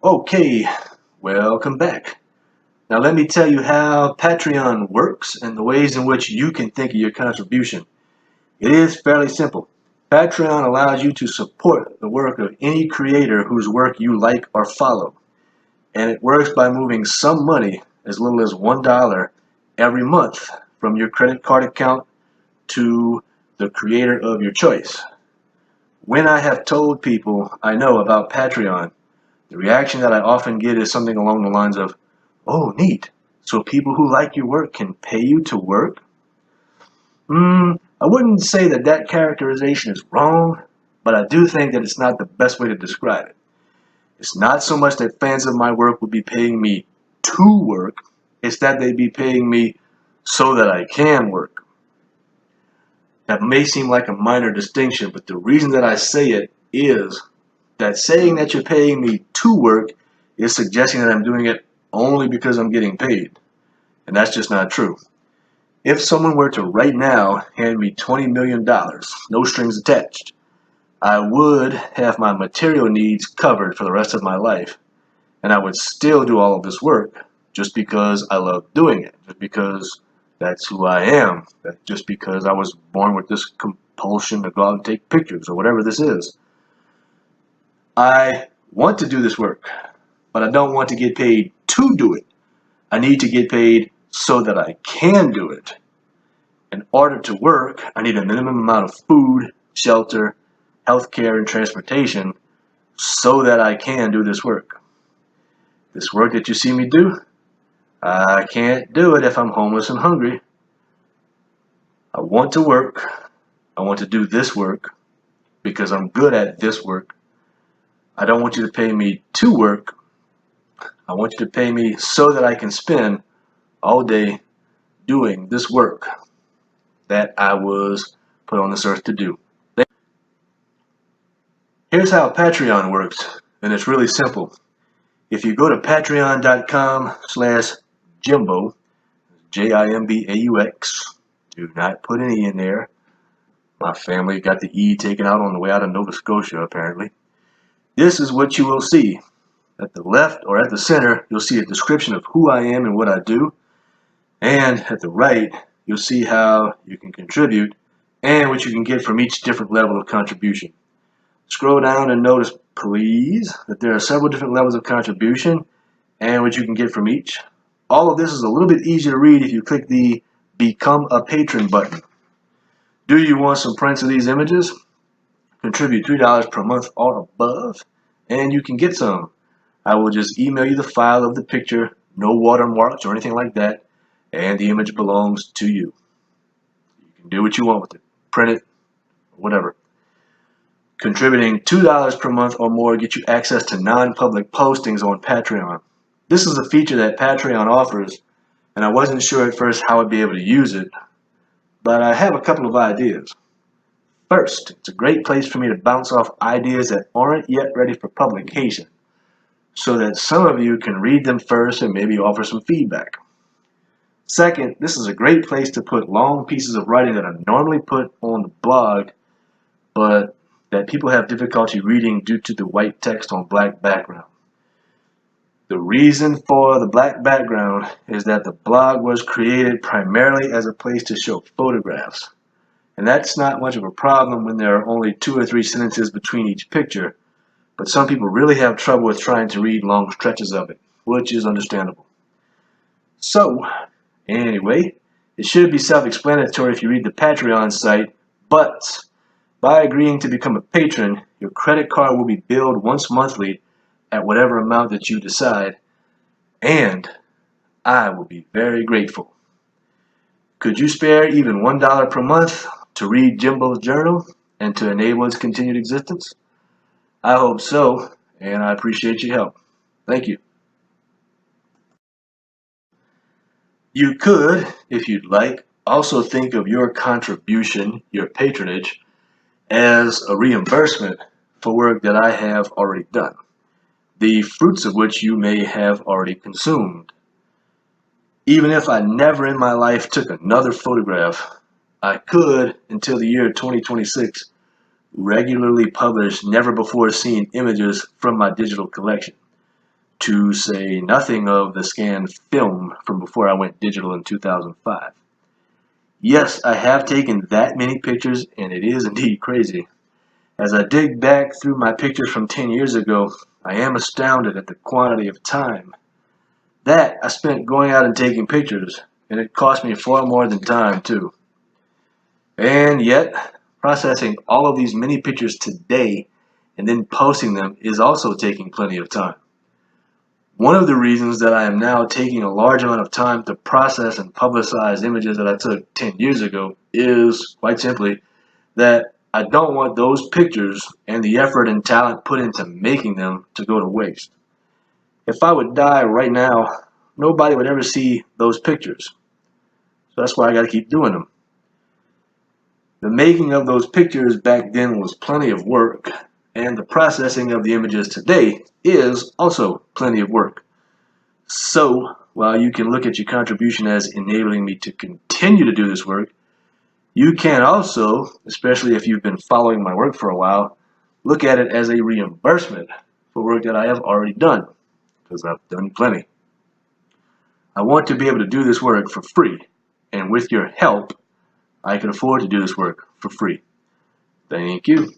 Okay, welcome back. Now let me tell you how Patreon works and the ways in which you can think of your contribution. It is fairly simple. Patreon allows you to support the work of any creator whose work you like or follow. And it works by moving some money, as little as $1 every month, from your credit card account to the creator of your choice. When I have told people I know about Patreon, the reaction that I often get is something along the lines of, "Oh, neat. So people who like your work can pay you to work?" I wouldn't say that that characterization is wrong, but I do think that it's not the best way to describe it. It's not so much that fans of my work would be paying me to work, it's that they'd be paying me so that I can work. That may seem like a minor distinction, but the reason that I say it is that saying that you're paying me to work is suggesting that I'm doing it only because I'm getting paid. And that's just not true. If someone were to right now hand me $20 million, no strings attached, I would have my material needs covered for the rest of my life. And I would still do all of this work just because I love doing it, just because that's who I am, just because I was born with this compulsion to go out and take pictures or whatever this is. I want to do this work, but I don't want to get paid to do it. I need to get paid so that I can do it. In order to work, I need a minimum amount of food, shelter, healthcare, and transportation so that I can do this work. This work that you see me do, I can't do it if I'm homeless and hungry. I want to work. I want to do this work because I'm good at this work. I don't want you to pay me to work. I want you to pay me so that I can spend all day doing this work that I was put on this earth to do. Here's how Patreon works, and it's really simple. If you go to patreon.com/Jimbaux, Jimbaux, do not put an E in there. My family got the E taken out on the way out of Nova Scotia, apparently. This is what you will see. At the left or at the center, you'll see a description of who I am and what I do. And at the right, you'll see how you can contribute and what you can get from each different level of contribution. Scroll down and notice, please, that there are several different levels of contribution and what you can get from each. All of this is a little bit easier to read if you click the Become a Patron button. Do you want some prints of these images? Contribute $3 per month or above, and you can get some. I will just email you the file of the picture, no watermarks or anything like that, and the image belongs to you. You can do what you want with it. Print it, whatever. Contributing $2 per month or more gets you access to non-public postings on Patreon. This is a feature that Patreon offers, and I wasn't sure at first how I'd be able to use it, but I have a couple of ideas. First, it's a great place for me to bounce off ideas that aren't yet ready for publication, so that some of you can read them first and maybe offer some feedback. Second, this is a great place to put long pieces of writing that I normally put on the blog, but that people have difficulty reading due to the white text on black background. The reason for the black background is that the blog was created primarily as a place to show photographs. And that's not much of a problem when there are only 2 or 3 sentences between each picture, but some people really have trouble with trying to read long stretches of it, which is understandable. So, anyway, it should be self-explanatory if you read the Patreon site, but by agreeing to become a patron, your credit card will be billed once monthly at whatever amount that you decide, and I will be very grateful. Could you spare even $1 per month to read Jimbaux's journal and to enable its continued existence? I hope so, and I appreciate your help. Thank you. You could, if you'd like, also think of your contribution, your patronage, as a reimbursement for work that I have already done, the fruits of which you may have already consumed. Even if I never in my life took another photograph, I could, until the year 2026, regularly publish never before seen images from my digital collection. to say nothing of the scanned film from before I went digital in 2005. Yes, I have taken that many pictures, and it is indeed crazy. As I dig back through my pictures from 10 years ago, I am astounded at the quantity of time that I spent going out and taking pictures, and it cost me far more than time, too. And yet, processing all of these many pictures today and then posting them is also taking plenty of time. One of the reasons that I am now taking a large amount of time to process and publicize images that I took 10 years ago is, quite simply, that I don't want those pictures and the effort and talent put into making them to go to waste. If I would die right now, nobody would ever see those pictures. So that's why I got to keep doing them. The making of those pictures back then was plenty of work, and the processing of the images today is also plenty of work. So, while you can look at your contribution as enabling me to continue to do this work, you can also, especially if you've been following my work for a while, look at it as a reimbursement for work that I have already done, because I've done plenty. I want to be able to do this work for free, and with your help, I can afford to do this work for free. Thank you.